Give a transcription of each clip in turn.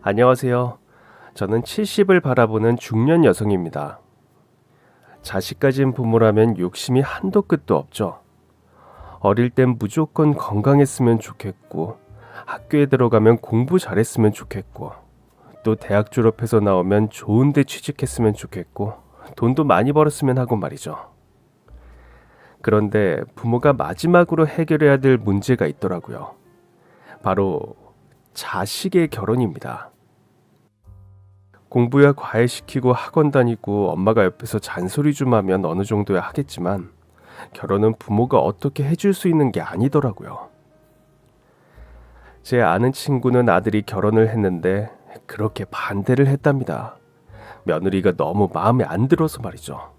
안녕하세요. 저는 70을 바라보는 중년 여성입니다. 자식 가진 부모라면 욕심이 한도 끝도 없죠. 어릴 땐 무조건 건강했으면 좋겠고, 학교에 들어가면 공부 잘했으면 좋겠고, 또 대학 졸업해서 나오면 좋은 데 취직했으면 좋겠고, 돈도 많이 벌었으면 하고 말이죠. 그런데 부모가 마지막으로 해결해야 될 문제가 있더라고요. 바로 자식의 결혼입니다. 공부야 과외시키고 학원 다니고 엄마가 옆에서 잔소리 좀 하면 어느 정도야 하겠지만 결혼은 부모가 어떻게 해줄 수 있는 게 아니더라고요. 제 아는 친구는 아들이 결혼을 했는데 그렇게 반대를 했답니다. 며느리가 너무 마음에 안 들어서 말이죠.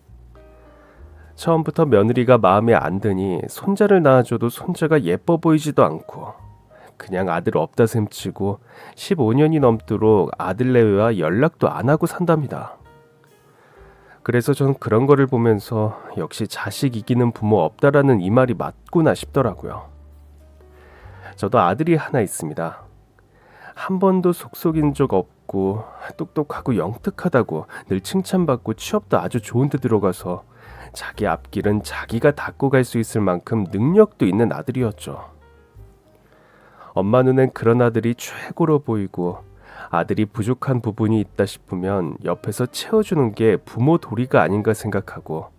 처음부터 며느리가 마음에 안 드니 손자를 낳아줘도 손자가 예뻐 보이지도 않고 그냥 아들 없다 셈치고 15년이 넘도록 아들 내외와 연락도 안 하고 산답니다. 그래서 전 그런 거를 보면서 역시 자식 이기는 부모 없다라는 이 말이 맞구나 싶더라고요. 저도 아들이 하나 있습니다. 한 번도 속속인 적 없고 똑똑하고 영특하다고 늘 칭찬받고 취업도 아주 좋은 데 들어가서 자기 앞길은 자기가 닦고 갈 수 있을 만큼 능력도 있는 아들이었죠. 엄마 눈엔 그런 아들이 최고로 보이고 아들이 부족한 부분이 있다 싶으면 옆에서 채워주는 게 부모 도리가 아닌가 생각하고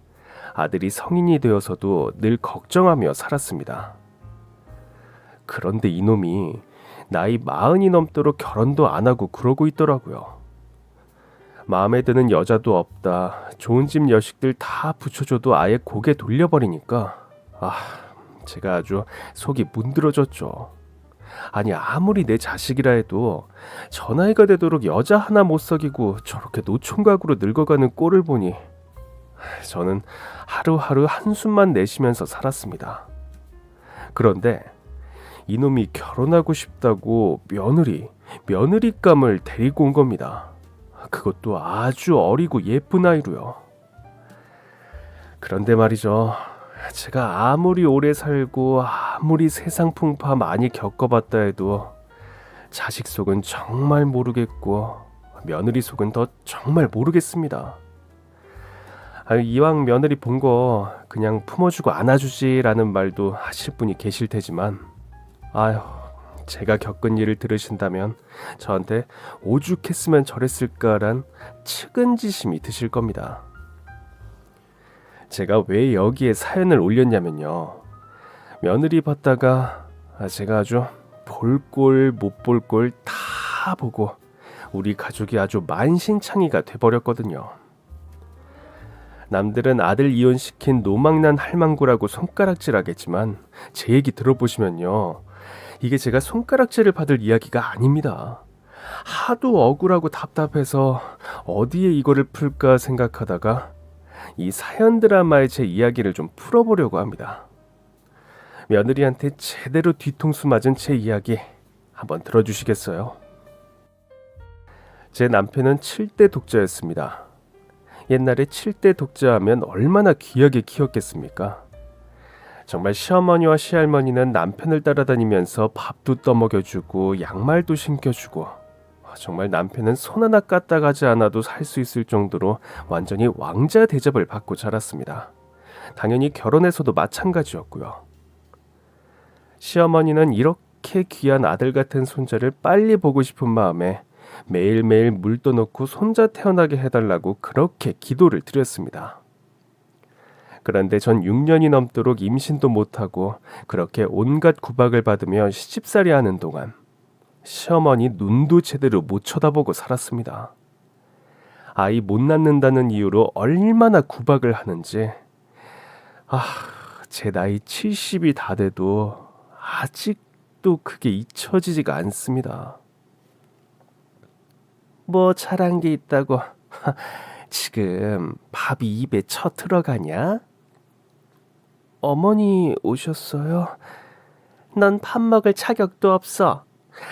아들이 성인이 되어서도 늘 걱정하며 살았습니다. 그런데 이놈이 나이 40이 넘도록 결혼도 안 하고 그러고 있더라고요. 마음에 드는 여자도 없다. 좋은 집 여식들 다 붙여줘도 아예 고개 돌려버리니까 제가 아주 속이 문드러졌죠. 아니 아무리 내 자식이라 해도 저 나이가 되도록 여자 하나 못 사귀고 저렇게 노총각으로 늙어가는 꼴을 보니 저는 하루하루 한숨만 내쉬면서 살았습니다. 그런데 이놈이 결혼하고 싶다고 며느리감을 데리고 온 겁니다. 그것도 아주 어리고 예쁜 아이로요. 그런데 말이죠. 제가 아무리 오래 살고 아무리 세상 풍파 많이 겪어봤다 해도 자식 속은 정말 모르겠고 며느리 속은 더 정말 모르겠습니다. 이왕 며느리 본 거 그냥 품어주고 안아주지라는 말도 하실 분이 계실 테지만 제가 겪은 일을 들으신다면 저한테 오죽했으면 저랬을까란 측은지심이 드실 겁니다. 제가 왜 여기에 사연을 올렸냐면요. 며느리 봤다가 제가 아주 볼 꼴 못 볼 꼴 다 보고 우리 가족이 아주 만신창이가 돼버렸거든요. 남들은 아들 이혼시킨 노망난 할망구라고 손가락질하겠지만 제 얘기 들어보시면요. 이게 제가 손가락질을 받을 이야기가 아닙니다. 하도 억울하고 답답해서 어디에 이거를 풀까 생각하다가 이 사연 드라마의 제 이야기를 좀 풀어보려고 합니다. 며느리한테 제대로 뒤통수 맞은 제 이야기 한번 들어주시겠어요? 제 남편은 7대 독자였습니다. 옛날에 7대 독자하면 얼마나 귀하게 키웠겠습니까? 정말 시어머니와 시할머니는 남편을 따라다니면서 밥도 떠먹여주고 양말도 신겨주고 정말 남편은 손 하나 까딱하지 않아도 살 수 있을 정도로 완전히 왕자 대접을 받고 자랐습니다. 당연히 결혼해서도 마찬가지였고요. 시어머니는 이렇게 귀한 아들 같은 손자를 빨리 보고 싶은 마음에 매일매일 물 떠놓고 손자 태어나게 해달라고 그렇게 기도를 드렸습니다. 그런데 전 6년이 넘도록 임신도 못하고 그렇게 온갖 구박을 받으며 시집살이 하는 동안 시어머니 눈도 제대로 못 쳐다보고 살았습니다. 아이 못 낳는다는 이유로 얼마나 구박을 하는지 제 나이 70이 다 돼도 아직도 그게 잊혀지지가 않습니다. 뭐 잘한 게 있다고 지금 밥이 입에 쳐 들어가냐? 어머니 오셨어요? 넌 밥 먹을 자격도 없어.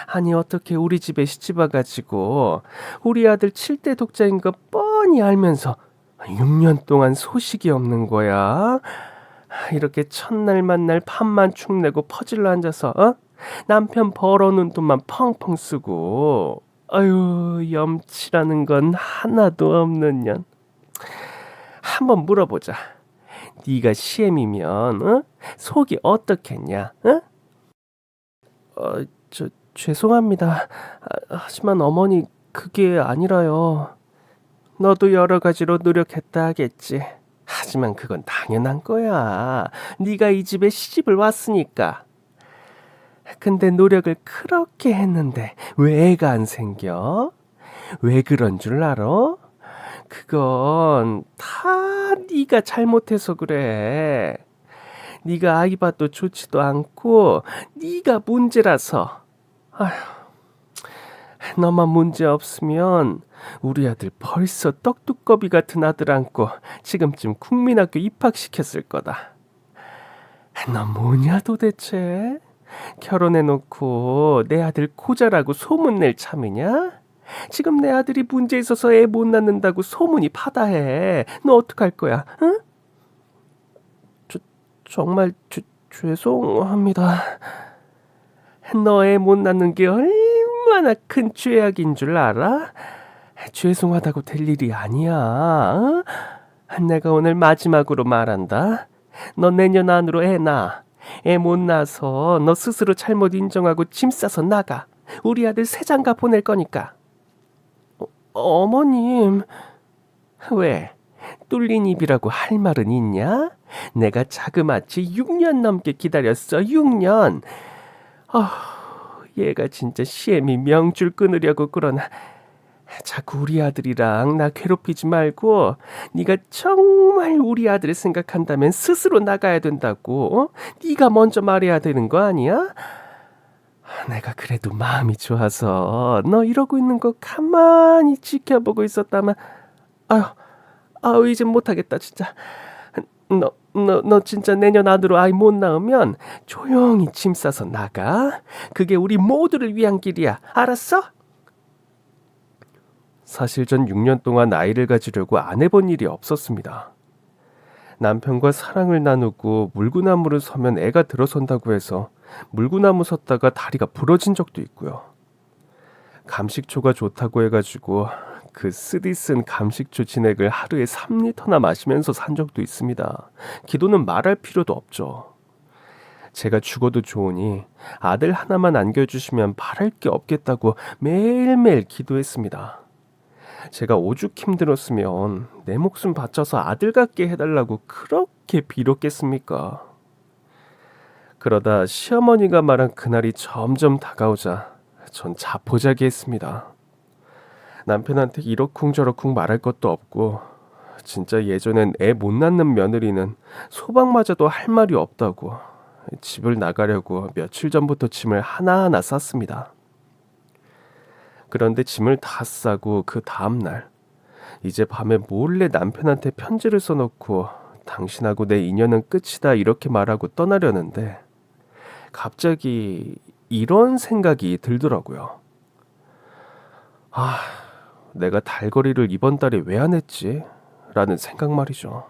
아니 어떻게 우리 집에 시집 와가지고 우리 아들 7대 독자인 거 뻔히 알면서 6년 동안 소식이 없는 거야? 이렇게 첫날 만날 밥만 축내고 퍼질러 앉아서 남편 벌어놓은 돈만 펑펑 쓰고 아유, 염치라는 건 하나도 없는 년. 한번 물어보자. 네가 시엠이면 속이 어떻겠냐? 어? 죄송합니다. 하지만 어머니 그게 아니라요. 너도 여러 가지로 노력했다 하겠지. 하지만 그건 당연한 거야. 네가 이 집에 시집을 왔으니까. 근데 노력을 그렇게 했는데 왜 애가 안 생겨? 왜 그런 줄 알아? 그건 다 네가 잘못해서 그래. 네가 아이 밭도 좋지도 않고 네가 문제라서. 아휴, 너만 문제 없으면 우리 아들 벌써 떡두꺼비 같은 아들 안고 지금쯤 국민학교 입학시켰을 거다. 너 뭐냐 도대체? 결혼해놓고 내 아들 고자라고 소문낼 참이냐? 지금 내 아들이 문제 있어서 애 못 낳는다고 소문이 파다해. 너 어떡할 거야? 응? 정말 죄송합니다. 너 애 못 낳는 게 얼마나 큰 죄악인 줄 알아? 죄송하다고 될 일이 아니야. 어? 내가 오늘 마지막으로 말한다. 너 내년 안으로 애 낳아. 애 못 낳아서 너 스스로 잘못 인정하고 짐 싸서 나가. 우리 아들 새 장가 보낼 거니까. 어머님. 왜? 뚫린 입이라고 할 말은 있냐? 내가 자그마치 6년 넘게 기다렸어. 6년. 얘가 진짜 시엠이 명줄 끊으려고 그러나. 자꾸 우리 아들이랑 나 괴롭히지 말고 네가 정말 우리 아들을 생각한다면 스스로 나가야 된다고. 네가 먼저 말해야 되는 거 아니야? 내가 그래도 마음이 좋아서 너 이러고 있는 거 가만히 지켜보고 있었다면 아유 이젠 못하겠다 진짜. 너 진짜 내년 안으로 아이 못 낳으면 조용히 짐 싸서 나가. 그게 우리 모두를 위한 길이야. 알았어? 사실 전 6년 동안 아이를 가지려고 안 해본 일이 없었습니다. 남편과 사랑을 나누고 물구나무를 서면 애가 들어선다고 해서 물구나무 섰다가 다리가 부러진 적도 있고요. 감식초가 좋다고 해가지고 그 쓰디쓴 감식초 진액을 하루에 3리터나 마시면서 산 적도 있습니다. 기도는 말할 필요도 없죠. 제가 죽어도 좋으니 아들 하나만 안겨주시면 바랄 게 없겠다고 매일매일 기도했습니다. 제가 오죽 힘들었으면 내 목숨 바쳐서 아들 갖게 해달라고 그렇게 빌었겠습니까? 그러다 시어머니가 말한 그날이 점점 다가오자 전 자포자기했습니다. 남편한테 이러쿵저러쿵 말할 것도 없고 진짜 예전엔 애 못 낳는 며느리는 소방마저도 할 말이 없다고 집을 나가려고 며칠 전부터 짐을 하나하나 쌌습니다. 그런데 짐을 다 싸고 그 다음날 이제 밤에 몰래 남편한테 편지를 써놓고 당신하고 내 인연은 끝이다 이렇게 말하고 떠나려는데 갑자기 이런 생각이 들더라고요. 내가 달거리를 이번 달에 왜 안 했지? 라는 생각 말이죠.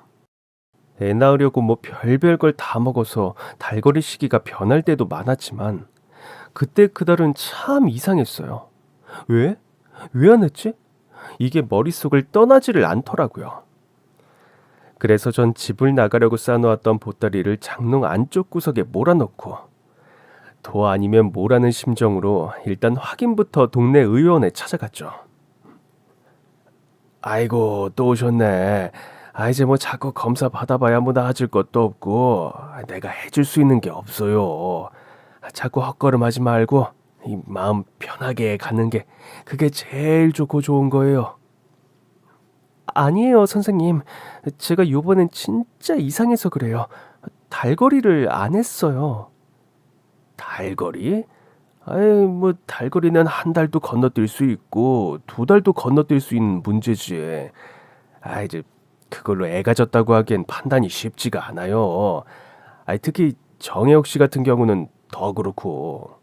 애 낳으려고 뭐 별별 걸 다 먹어서 달거리 시기가 변할 때도 많았지만 그때 그달은 참 이상했어요. 왜? 왜 안 했지? 이게 머릿속을 떠나지를 않더라고요. 그래서 전 집을 나가려고 싸놓았던 보따리를 장롱 안쪽 구석에 몰아넣고 도 아니면 뭐라는 심정으로 일단 확인부터 동네 의원에 찾아갔죠. 아이고 또 오셨네. 이제 뭐 자꾸 검사 받아봐야 뭐 나아질 것도 없고 내가 해줄 수 있는 게 없어요. 자꾸 헛걸음하지 말고 이 마음 편하게 가는 게 그게 제일 좋고 좋은 거예요. 아니에요 선생님. 제가 요번엔 진짜 이상해서 그래요. 달거리를 안 했어요. 달거리? 뭐 달거리는 한 달도 건너뛸 수 있고 2달도 건너뛸 수 있는 문제지. 이제 그걸로 애가 졌다고 하기엔 판단이 쉽지가 않아요. 특히 정혜옥 씨 같은 경우는 더 그렇고.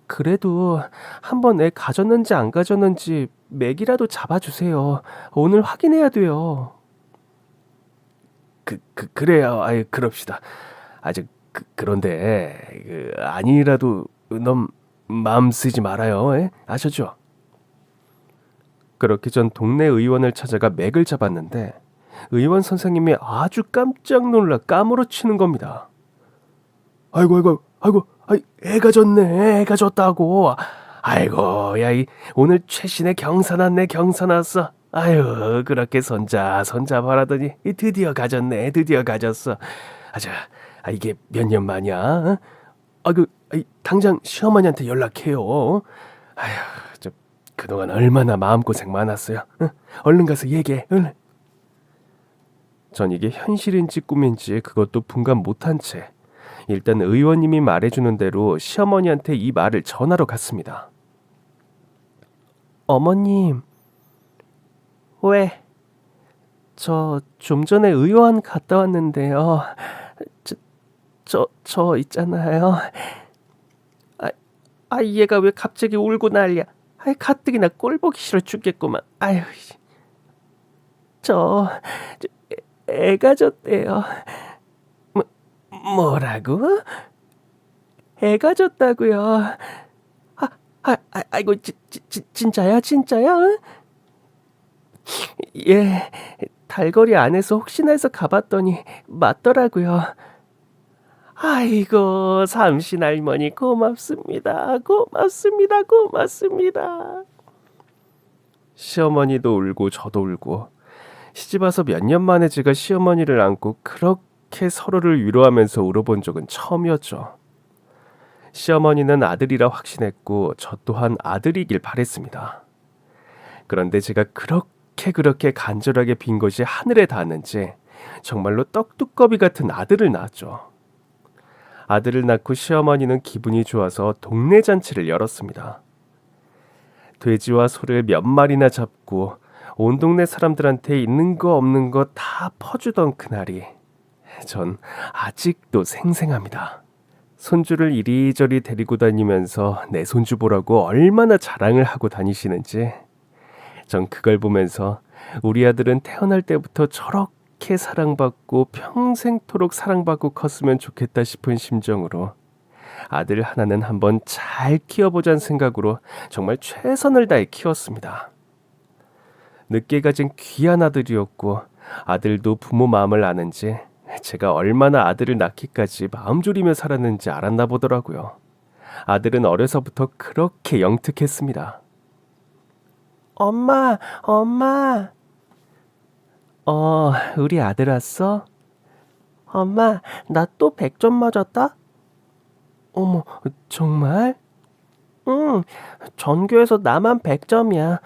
그래도 한번 애 가졌는지 안 가졌는지 맥이라도 잡아주세요. 오늘 확인해야 돼요. 그래요. 그럽시다. 아직 그런데 아니라도 넌 마음 쓰지 말아요. 아셨죠? 그렇게 전 동네 의원을 찾아가 맥을 잡았는데 의원 선생님이 아주 깜짝 놀라 까무러치는 겁니다. 아이고, 애가 졌네, 애가 졌다고. 아이고, 야, 오늘 최신의 경사 났네, 경사 났어. 아유, 그렇게 손자 바라더니 드디어 가졌네, 드디어 가졌어. 아자, 이게 몇 년 만이야? 어? 당장 시어머니한테 연락해요. 아휴, 그동안 얼마나 마음고생 많았어요. 응? 얼른 가서 얘기해, 얼른. 전 이게 현실인지 꿈인지 그것도 분간 못한 채 일단 의원님이 말해주는 대로 시어머니한테 이 말을 전하러 갔습니다. 어머님, 왜? 저 좀 전에 의원 갔다 왔는데요. 저 있잖아요. 얘가 왜 갑자기 울고 난리야. 가뜩이나 꼴 보기 싫어 죽겠구만. 아유, 애가 졌대요. 뭐라고? 애가 졌다고요? 아이고, 진짜야? 예, 달거리 안에서 혹시나 해서 가봤더니 맞더라고요. 아이고, 삼신 할머니 고맙습니다. 시어머니도 울고 저도 울고 시집 와서 몇 년 만에 제가 시어머니를 안고 그렇게 서로를 위로하면서 울어본 적은 처음이었죠. 시어머니는 아들이라 확신했고 저 또한 아들이길 바랬습니다. 그런데 제가 그렇게 간절하게 빈 것이 하늘에 닿았는지 정말로 떡두꺼비 같은 아들을 낳았죠. 아들을 낳고 시어머니는 기분이 좋아서 동네 잔치를 열었습니다. 돼지와 소를 몇 마리나 잡고 온 동네 사람들한테 있는 거 없는 거 다 퍼주던 그날이 전 아직도 생생합니다. 손주를 이리저리 데리고 다니면서 내 손주 보라고 얼마나 자랑을 하고 다니시는지 전 그걸 보면서 우리 아들은 태어날 때부터 저렇게 사랑받고 평생토록 사랑받고 컸으면 좋겠다 싶은 심정으로 아들 하나는 한번 잘 키워보자는 생각으로 정말 최선을 다해 키웠습니다. 늦게 가진 귀한 아들이었고 아들도 부모 마음을 아는지 제가 얼마나 아들을 낳기까지 마음 졸이며 살았는지 알았나 보더라고요. 아들은 어려서부터 그렇게 영특했습니다. 엄마. 우리 아들 왔어? 엄마, 나 또 100점 맞았다? 어머, 정말? 응, 전교에서 나만 100점이야.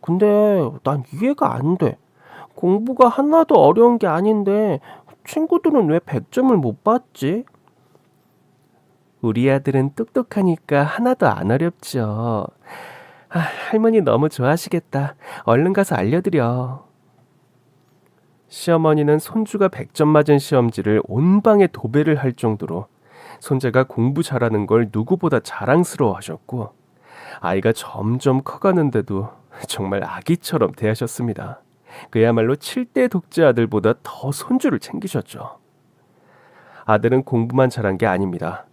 근데 난 이해가 안 돼. 공부가 하나도 어려운 게 아닌데 친구들은 왜 100점을 못 받지? 우리 아들은 똑똑하니까 하나도 안 어렵죠. 할머니 너무 좋아하시겠다. 얼른 가서 알려드려. 시어머니는 손주가 100점 맞은 시험지를 온 방에 도배를 할 정도로 손자가 공부 잘하는 걸 누구보다 자랑스러워하셨고 아이가 점점 커가는데도 정말 아기처럼 대하셨습니다. 그야말로 7대 독재 아들보다 더 손주를 챙기셨죠. 아들은 공부만 잘한 게 아닙니다.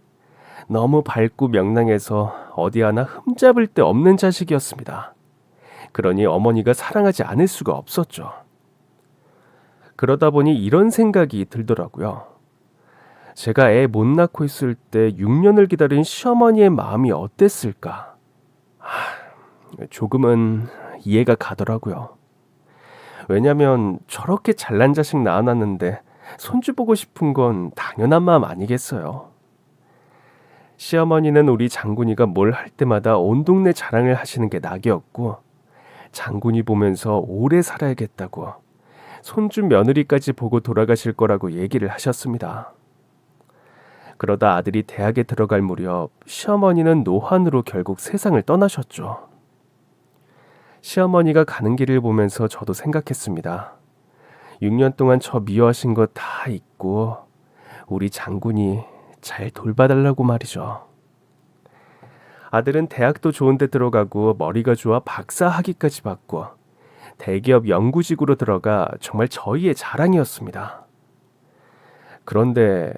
너무 밝고 명랑해서 어디 하나 흠잡을 데 없는 자식이었습니다. 그러니 어머니가 사랑하지 않을 수가 없었죠. 그러다 보니 이런 생각이 들더라고요. 제가 애 못 낳고 있을 때 6년을 기다린 시어머니의 마음이 어땠을까? 조금은 이해가 가더라고요. 왜냐면 저렇게 잘난 자식 낳아놨는데 손주 보고 싶은 건 당연한 마음 아니겠어요. 시어머니는 우리 장군이가 뭘 할 때마다 온 동네 자랑을 하시는 게 낙이었고 장군이 보면서 오래 살아야겠다고 손주 며느리까지 보고 돌아가실 거라고 얘기를 하셨습니다. 그러다 아들이 대학에 들어갈 무렵 시어머니는 노환으로 결국 세상을 떠나셨죠. 시어머니가 가는 길을 보면서 저도 생각했습니다. 6년 동안 저 미워하신 거 다 잊고 우리 장군이 잘 돌봐달라고 말이죠. 아들은 대학도 좋은 데 들어가고 머리가 좋아 박사 학위까지 받고 대기업 연구직으로 들어가 정말 저희의 자랑이었습니다. 그런데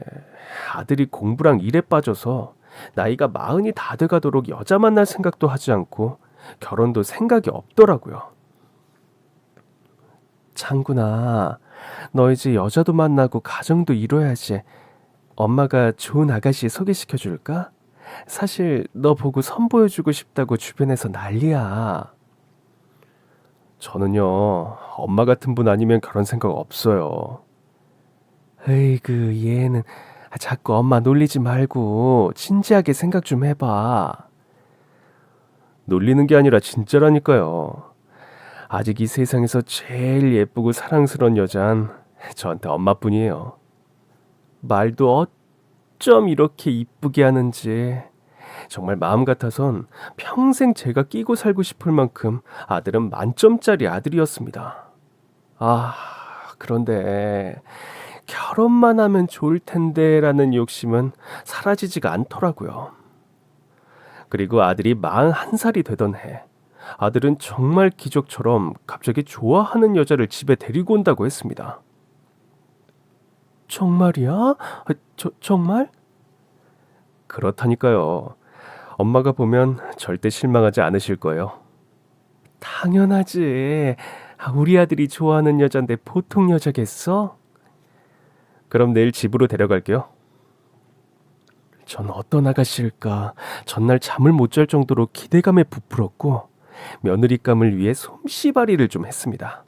아들이 공부랑 일에 빠져서 나이가 40이 다 돼가도록 여자 만날 생각도 하지 않고 결혼도 생각이 없더라고요. 장군아, 너 이제 여자도 만나고 가정도 이뤄야지. 엄마가 좋은 아가씨 소개시켜 줄까? 사실 너 보고 선보여주고 싶다고 주변에서 난리야. 저는요, 엄마 같은 분 아니면 결혼 생각 없어요. 에이그, 얘는 자꾸 엄마 놀리지 말고 진지하게 생각 좀 해봐. 놀리는 게 아니라 진짜라니까요. 아직 이 세상에서 제일 예쁘고 사랑스러운 여잔 저한테 엄마뿐이에요. 말도 어쩜 이렇게 이쁘게 하는지. 정말 마음 같아선 평생 제가 끼고 살고 싶을 만큼 아들은 만점짜리 아들이었습니다. 아, 그런데 결혼만 하면 좋을 텐데라는 욕심은 사라지지가 않더라고요. 그리고 아들이 41살이 되던 해, 아들은 정말 기적처럼 갑자기 좋아하는 여자를 집에 데리고 온다고 했습니다. 정말이야? 정말? 그렇다니까요. 엄마가 보면 절대 실망하지 않으실 거예요. 당연하지. 우리 아들이 좋아하는 여잔데 보통 여자겠어? 그럼 내일 집으로 데려갈게요. 전 어떤 아가씨일까 전날 잠을 못 잘 정도로 기대감에 부풀었고 며느리감을 위해 솜씨발이를 좀 했습니다.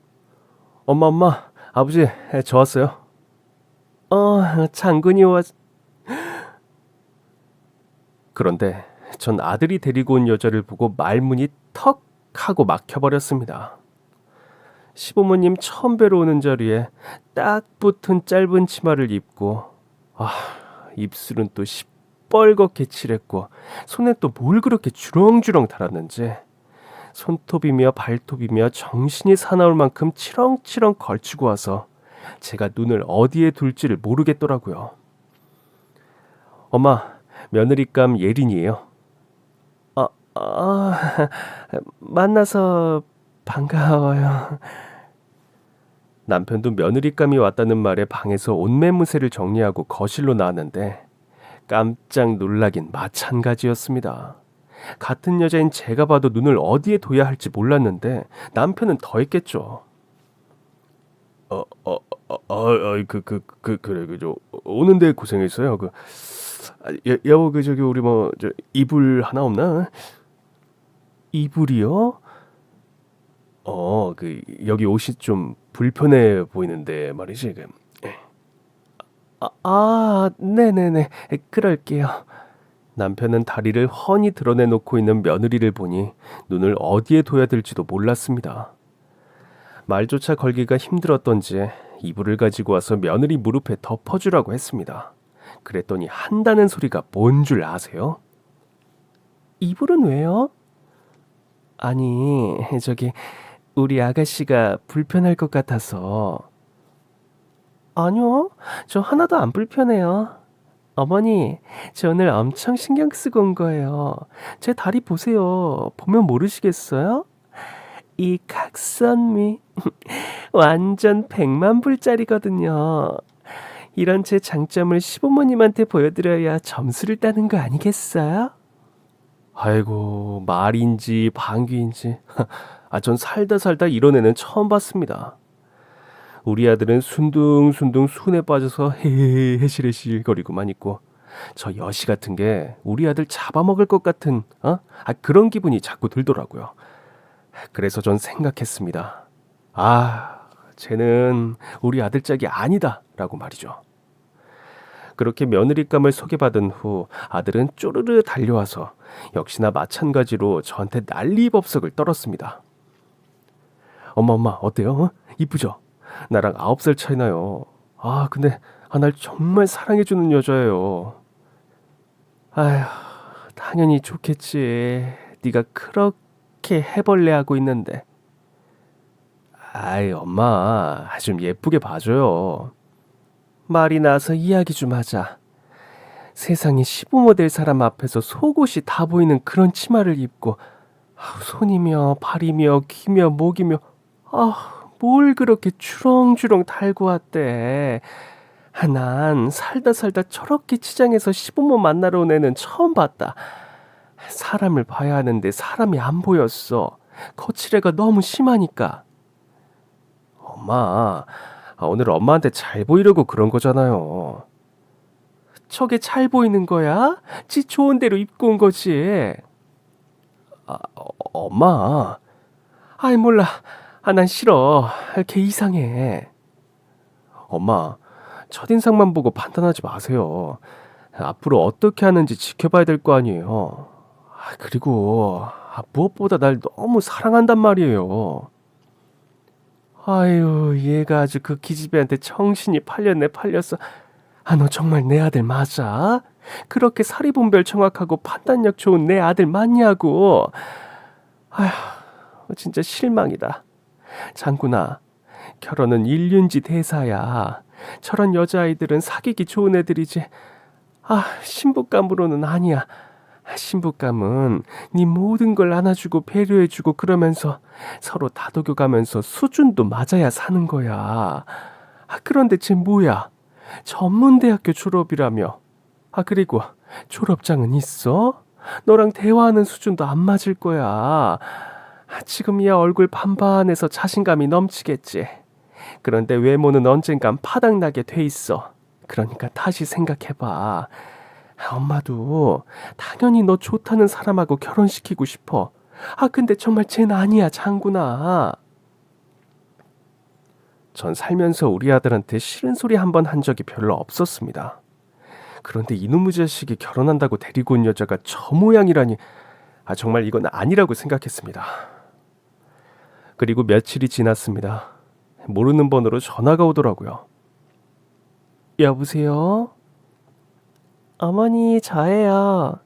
엄마, 아버지, 저 왔어요. 장군이 그런데 전 아들이 데리고 온 여자를 보고 말문이 턱 하고 막혀버렸습니다. 시부모님 처음 뵈러 오는 자리에 딱 붙은 짧은 치마를 입고 입술은 또 시뻘겋게 칠했고 손에 또 뭘 그렇게 주렁주렁 달았는지 손톱이며 발톱이며 정신이 사나울 만큼 치렁치렁 걸치고 와서 제가 눈을 어디에 둘지를 모르겠더라고요. 엄마, 며느리감 예린이에요. 만나서 반가워요. 남편도 며느리감이 왔다는 말에 방에서 옷매무새를 정리하고 거실로 나왔는데 깜짝 놀라긴 마찬가지였습니다. 같은 여자인 제가 봐도 눈을 어디에 둬야 할지 몰랐는데 남편은 더 했겠죠. 그래, 오는데 고생했어요. 여보, 저기, 우리 이불 하나 없나? 이불이요? 여기 옷이 좀 불편해 보이는데 말이지. 네네네. 그럴게요. 남편은 다리를 훤히 드러내놓고 있는 며느리를 보니 눈을 어디에 둬야 될지도 몰랐습니다. 말조차 걸기가 힘들었던지 이불을 가지고 와서 며느리 무릎에 덮어주라고 했습니다. 그랬더니 한다는 소리가 뭔 줄 아세요? 이불은 왜요? 아니, 저기 우리 아가씨가 불편할 것 같아서. 아니요, 저 하나도 안 불편해요. 어머니, 저 오늘 엄청 신경 쓰고 온 거예요. 제 다리 보세요. 보면 모르시겠어요? 이 각선미 완전 100만 불짜리거든요. 이런 제 장점을 시부모님한테 보여드려야 점수를 따는 거 아니겠어요? 아이고, 말인지 방귀인지. 전 살다 이런 애는 처음 봤습니다. 우리 아들은 순둥순둥 순에 빠져서 해실해실 거리고만 있고 저 여시 같은 게 우리 아들 잡아먹을 것 같은 그런 기분이 자꾸 들더라고요. 그래서 전 생각했습니다. 쟤는 우리 아들 짝이 아니다 라고 말이죠. 그렇게 며느리감을 소개받은 후 아들은 쪼르르 달려와서 역시나 마찬가지로 저한테 난리법석을 떨었습니다. 엄마 어때요? 이쁘죠? 나랑 9살 차이 나요. 근데 날 정말 사랑해주는 여자예요. 아휴, 당연히 좋겠지. 네가 그렇게 해벌레하고 있는데. 엄마, 좀 예쁘게 봐줘요. 말이 나서 이야기 좀 하자. 세상에 시부모 될 사람 앞에서 속옷이 다 보이는 그런 치마를 입고 손이며 발이며 귀며 목이며 뭘 그렇게 주렁주렁 달고 왔대. 난 살다 살다 저렇게 치장에서 시부모 만나러 온 애는 처음 봤다. 사람을 봐야 하는데 사람이 안 보였어. 거칠애가 너무 심하니까. 엄마, 오늘 엄마한테 잘 보이려고 그런 거잖아요. 저게 잘 보이는 거야? 지 좋은 대로 입고 온 거지. 엄마. 아이 몰라. 난 싫어. 걔 이상해. 엄마, 첫인상만 보고 판단하지 마세요. 앞으로 어떻게 하는지 지켜봐야 될 거 아니에요. 그리고 무엇보다 날 너무 사랑한단 말이에요. 아유, 얘가 아주 그 기집애한테 정신이 팔렸어. 너 정말 내 아들 맞아? 그렇게 사리분별 정확하고 판단력 좋은 내 아들 맞냐고. 아휴, 진짜 실망이다. 장군아, 결혼은 일륜지 대사야. 저런 여자아이들은 사귀기 좋은 애들이지. 신부감으로는 아니야. 신부감은 네 모든 걸 안아주고 배려해주고 그러면서 서로 다독여가면서 수준도 맞아야 사는 거야. 그런데 쟤 뭐야? 전문대학교 졸업이라며. 그리고 졸업장은 있어? 너랑 대화하는 수준도 안 맞을 거야. 지금이야 얼굴 반반해서 자신감이 넘치겠지. 그런데 외모는 언젠간 파닥나게 돼 있어. 그러니까 다시 생각해봐. 엄마도 당연히 너 좋다는 사람하고 결혼시키고 싶어. 근데 정말 쟤는 아니야, 장군아. 전 살면서 우리 아들한테 싫은 소리 한 번 한 적이 별로 없었습니다. 그런데 이놈의 자식이 결혼한다고 데리고 온 여자가 저 모양이라니, 정말 이건 아니라고 생각했습니다. 그리고 며칠이 지났습니다. 모르는 번호로 전화가 오더라고요. 여보세요? 어머니, 저예요.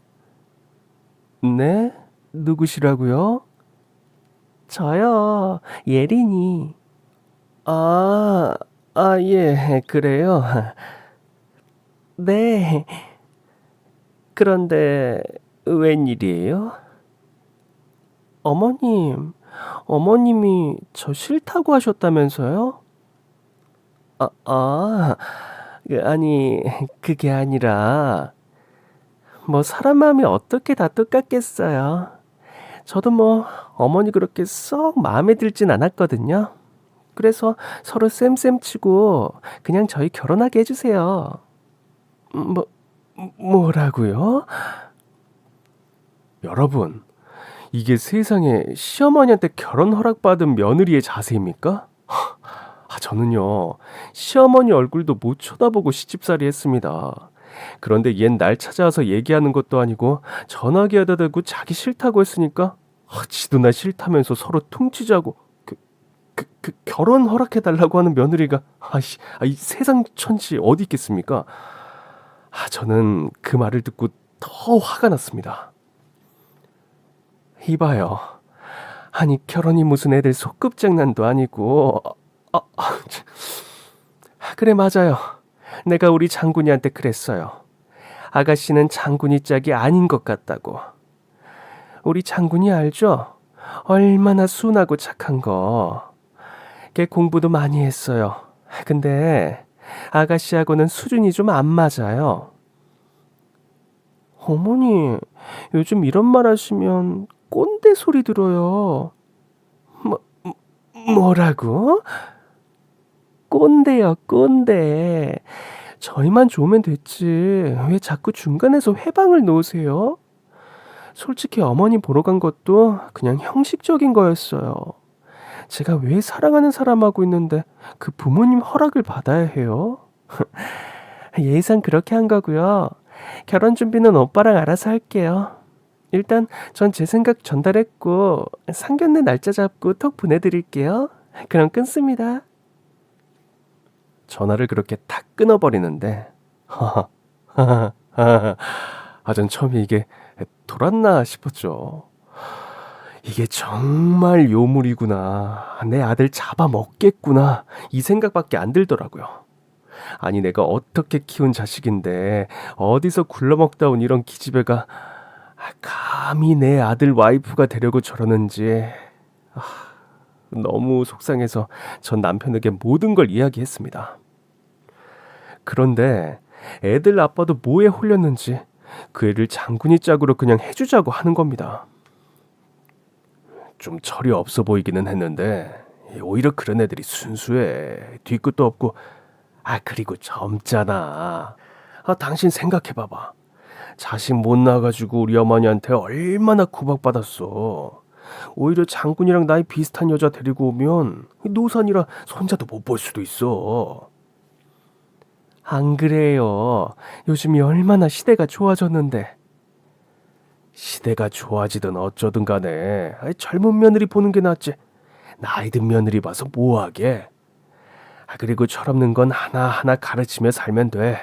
네? 누구시라고요? 저요, 예린이. 예, 그래요. 네. 그런데 웬일이에요? 어머님이 저 싫다고 하셨다면서요? 아니, 그게 아니라, 사람 마음이 어떻게 다 똑같겠어요. 저도 어머니 그렇게 썩 마음에 들진 않았거든요. 그래서 서로 쌤쌤 치고 그냥 저희 결혼하게 해주세요. 뭐라고요? 여러분, 이게 세상에 시어머니한테 결혼 허락받은 며느리의 자세입니까? 저는요, 시어머니 얼굴도 못 쳐다보고 시집살이 했습니다. 그런데 얜 날 찾아와서 얘기하는 것도 아니고 전화기에다 대고 자기 싫다고 했으니까 지도 나 싫다면서 서로 퉁치자고 결혼 허락해달라고 하는 며느리가 이 세상 천지 어디 있겠습니까? 저는 그 말을 듣고 더 화가 났습니다. 이봐요. 아니 결혼이 무슨 애들 소꿉장난도 아니고 그래 맞아요. 내가 우리 장군이한테 그랬어요. 아가씨는 장군이 짝이 아닌 것 같다고. 우리 장군이 알죠? 얼마나 순하고 착한 거. 걔 공부도 많이 했어요. 근데 아가씨하고는 수준이 좀 안 맞아요. 어머니, 요즘 이런 말 하시면 꼰대 소리 들어요. 뭐라고? 꼰대요, 꼰대. 저희만 좋으면 됐지. 왜 자꾸 중간에서 회방을 놓으세요? 솔직히 어머니 보러 간 것도 그냥 형식적인 거였어요. 제가 왜 사랑하는 사람하고 있는데 그 부모님 허락을 받아야 해요? 예의상 그렇게 한 거고요. 결혼 준비는 오빠랑 알아서 할게요. 일단 전 제 생각 전달했고 상견례 날짜 잡고 톡 보내드릴게요. 그럼 끊습니다. 전화를 그렇게 탁 끊어버리는데 전 처음에 이게 돌았나 싶었죠. 이게 정말 요물이구나. 내 아들 잡아먹겠구나. 이 생각밖에 안 들더라고요. 아니 내가 어떻게 키운 자식인데 어디서 굴러먹다 온 이런 기집애가 감히 내 아들 와이프가 되려고 저러는지 너무 속상해서 전 남편에게 모든 걸 이야기했습니다. 그런데 애들 아빠도 뭐에 홀렸는지 그 애를 장군이 짝으로 그냥 해주자고 하는 겁니다. 좀 철이 없어 보이기는 했는데 오히려 그런 애들이 순수해. 뒤끝도 없고. 그리고 젊잖아. 당신 생각해봐봐. 자식 못 낳아가지고 우리 어머니한테 얼마나 구박받았어. 오히려 장군이랑 나이 비슷한 여자 데리고 오면 노산이라 손자도 못 볼 수도 있어. 안 그래요. 요즘이 얼마나 시대가 좋아졌는데. 시대가 좋아지든 어쩌든 간에 젊은 며느리 보는 게 낫지. 나이 든 며느리 봐서 뭐하게. 그리고 철없는 건 하나하나 가르치며 살면 돼.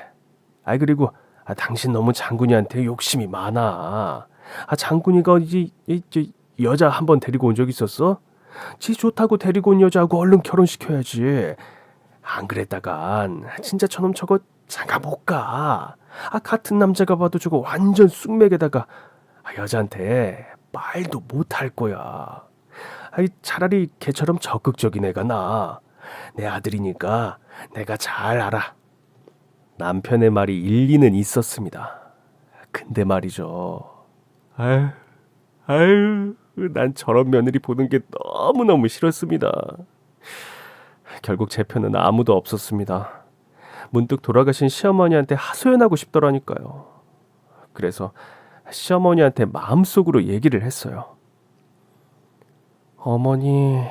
그리고 당신 너무 장군이한테 욕심이 많아. 장군이가 이제 여자 한 번 데리고 온 적 있었어? 지 좋다고 데리고 온 여자하고 얼른 결혼시켜야지. 안 그랬다간 진짜 저놈 저거 장가 못 가. 같은 남자가 봐도 저거 완전 쑥맥에다가 여자한테 말도 못 할 거야. 차라리 걔처럼 적극적인 애가 나아. 내 아들이니까 내가 잘 알아. 남편의 말이 일리는 있었습니다. 근데 말이죠. 난 저런 며느리 보는 게 너무너무 싫었습니다. 결국 제 편은 아무도 없었습니다. 문득 돌아가신 시어머니한테 하소연하고 싶더라니까요. 그래서 시어머니한테 마음속으로 얘기를 했어요. 어머니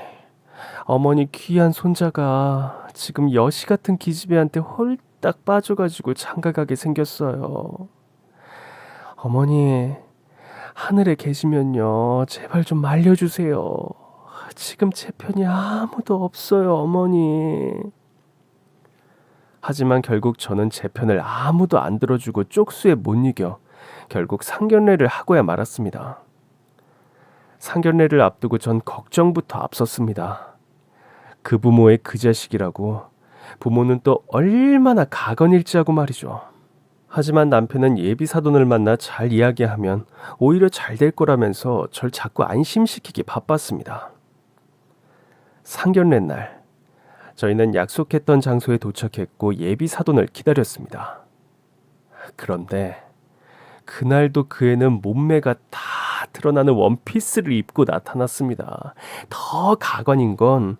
귀한 손자가 지금 여시 같은 기집애한테 홀딱 빠져가지고 장가가게 생겼어요. 어머니, 하늘에 계시면요, 제발 좀 말려주세요. 지금 제 편이 아무도 없어요, 어머니. 하지만 결국 저는 제 편을 아무도 안 들어주고 쪽수에 못 이겨 결국 상견례를 하고야 말았습니다. 상견례를 앞두고 전 걱정부터 앞섰습니다. 그 부모의 그 자식이라고 부모는 또 얼마나 가건일지하고 말이죠. 하지만 남편은 예비 사돈을 만나 잘 이야기하면 오히려 잘 될 거라면서 절 자꾸 안심시키기 바빴습니다. 상견례 날 저희는 약속했던 장소에 도착했고 예비 사돈을 기다렸습니다. 그런데 그날도 그 애는 몸매가 다 드러나는 원피스를 입고 나타났습니다. 더 가관인 건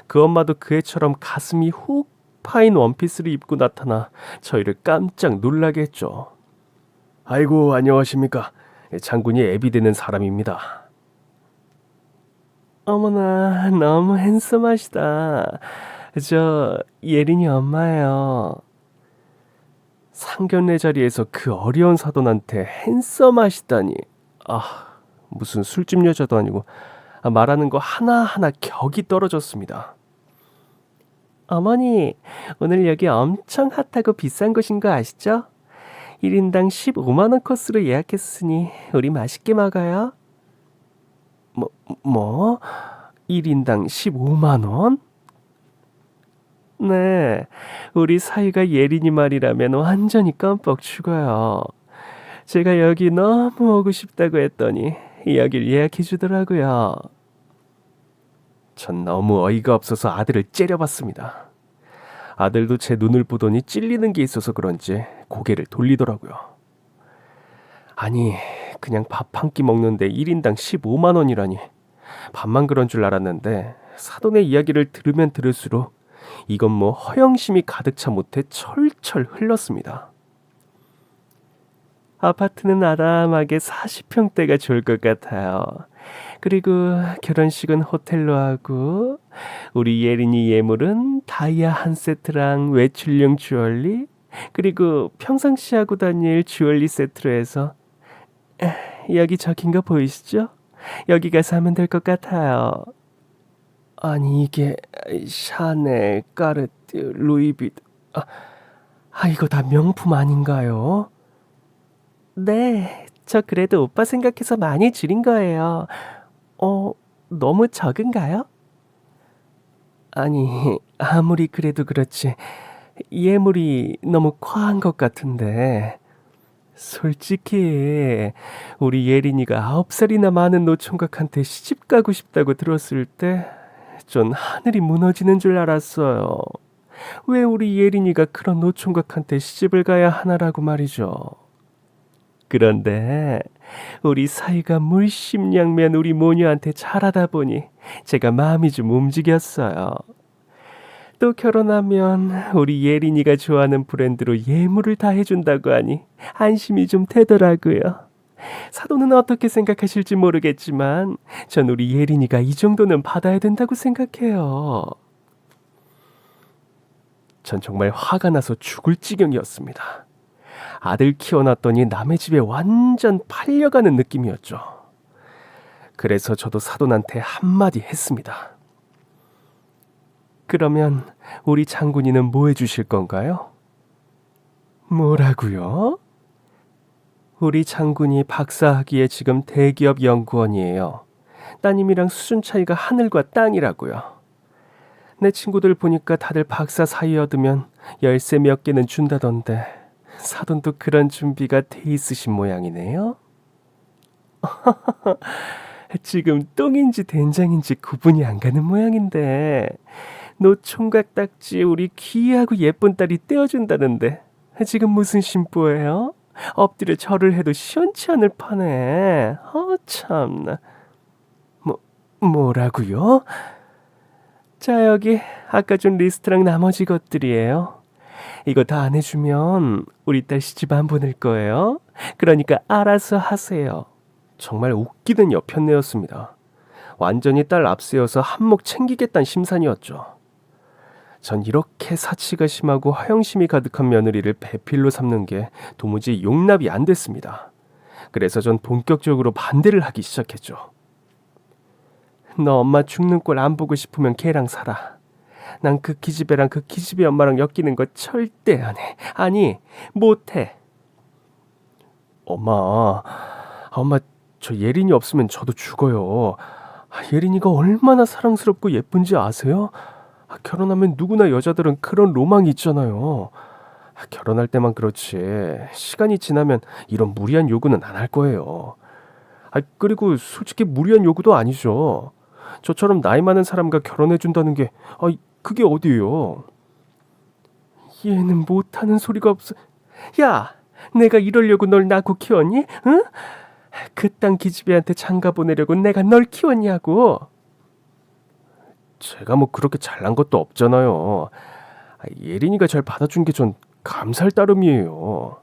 그 엄마도 그 애처럼 가슴이 훅 파인 원피스를 입고 나타나 저희를 깜짝 놀라게 했죠. 아이고, 안녕하십니까. 장군이 애비되는 사람입니다. 어머나, 너무 핸섬하시다. 저 예린이 엄마예요. 상견례 자리에서 그 어려운 사돈한테 핸섬하시다니. 무슨 술집 여자도 아니고 말하는 거 하나하나 격이 떨어졌습니다. 어머니, 오늘 여기 엄청 핫하고 비싼 곳인 거 아시죠? 1인당 15만 원 코스로 예약했으니 우리 맛있게 먹어요. 뭐? 1인당 15만 원? 네, 우리 사이가 예린이 말이라면 완전히 껌뻑 죽어요. 제가 여기 너무 오고 싶다고 했더니 여길 예약해 주더라고요. 전 너무 어이가 없어서 아들을 째려봤습니다. 아들도 제 눈을 보더니 찔리는 게 있어서 그런지 고개를 돌리더라고요. 아니, 그냥 밥 한 끼 먹는데 1인당 15만 원이라니. 밥만 그런 줄 알았는데 사돈의 이야기를 들으면 들을수록 이건 뭐 허영심이 가득 차 못해 철철 흘렀습니다. 아파트는 아담하게 40평대가 좋을 것 같아요. 그리고 결혼식은 호텔로 하고 우리 예린이 예물은 다이아 한 세트랑 외출용 주얼리 그리고 평상시 하고 다닐 주얼리 세트로 해서 여기 적힌 거 보이시죠? 여기 가서 하면 될 것 같아요. 아니 이게 샤넬, 까르띠, 루이비통 이거 다 명품 아닌가요? 네, 저 그래도 오빠 생각해서 많이 줄인 거예요. 너무 적은가요? 아니, 아무리 그래도 그렇지 예물이 너무 과한 것 같은데. 솔직히 우리 예린이가 9살이나 많은 노총각한테 시집 가고 싶다고 들었을 때 전 하늘이 무너지는 줄 알았어요. 왜 우리 예린이가 그런 노총각한테 시집을 가야 하나라고 말이죠. 그런데 우리 사이가 물심양면 우리 모녀한테 잘하다 보니 제가 마음이 좀 움직였어요. 또 결혼하면 우리 예린이가 좋아하는 브랜드로 예물을 다 해준다고 하니 안심이 좀 되더라고요. 사돈은 어떻게 생각하실지 모르겠지만 전 우리 예린이가 이 정도는 받아야 된다고 생각해요. 전 정말 화가 나서 죽을 지경이었습니다. 아들 키워놨더니 남의 집에 완전 팔려가는 느낌이었죠. 그래서 저도 사돈한테 한마디 했습니다. 그러면 우리 장군이는 뭐 해주실 건가요? 뭐라고요? 우리 장군이 박사학위에 지금 대기업 연구원이에요. 따님이랑 수준 차이가 하늘과 땅이라고요. 내 친구들 보니까 다들 박사 사이 얻으면 열쇠 몇 개는 준다던데 사돈도 그런 준비가 돼 있으신 모양이네요. 지금 똥인지 된장인지 구분이 안 가는 모양인데 노총각 딱지 우리 귀하고 예쁜 딸이 떼어준다는데 지금 무슨 심보예요? 엎드려 절을 해도 시원치 않을 판에. 참나. 뭐라고요? 자, 여기 아까 준 리스트랑 나머지 것들이에요. 이거 다 안 해주면 우리 딸 시집 안 보낼 거예요. 그러니까 알아서 하세요. 정말 웃기는 여편네였습니다. 완전히 딸 앞세워서 한몫 챙기겠다는 심산이었죠. 전 이렇게 사치가 심하고 허영심이 가득한 며느리를 배필로 삼는 게 도무지 용납이 안 됐습니다. 그래서 전 본격적으로 반대를 하기 시작했죠. 너 엄마 죽는 꼴 안 보고 싶으면 걔랑 살아. 난 그 기집애랑 그 기집애 엄마랑 엮이는 거 절대 안 해. 아니, 못 해. 엄마, 저 예린이 없으면 저도 죽어요. 예린이가 얼마나 사랑스럽고 예쁜지 아세요? 결혼하면 누구나 여자들은 그런 로망이 있잖아요. 결혼할 때만 그렇지 시간이 지나면 이런 무리한 요구는 안 할 거예요. 그리고 솔직히 무리한 요구도 아니죠. 저처럼 나이 많은 사람과 결혼해준다는 게 그게 어디예요. 얘는 못하는 소리가 없어. 야, 내가 이러려고 널 낳고 키웠니? 응? 그딴 기집애한테 장가 보내려고 내가 널 키웠냐고. 제가 뭐 그렇게 잘난 것도 없잖아요. 예린이가 잘 받아준 게 전 감사할 따름이에요.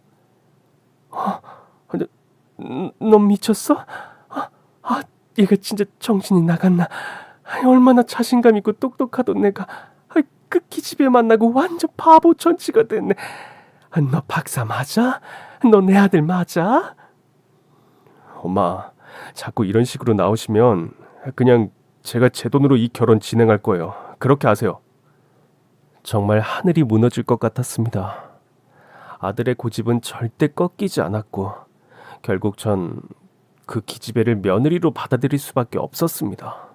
넌 미쳤어? 얘가 진짜 정신이 나갔나? 얼마나 자신감 있고 똑똑하던 내가 그 기집애 만나고 완전 바보 천치가 됐네. 너 박사 맞아? 너 내 아들 맞아? 엄마, 자꾸 이런 식으로 나오시면 그냥 제가 제 돈으로 이 결혼 진행할 거예요. 그렇게 하세요. 정말 하늘이 무너질 것 같았습니다. 아들의 고집은 절대 꺾이지 않았고 결국 전 그 기집애를 며느리로 받아들일 수밖에 없었습니다.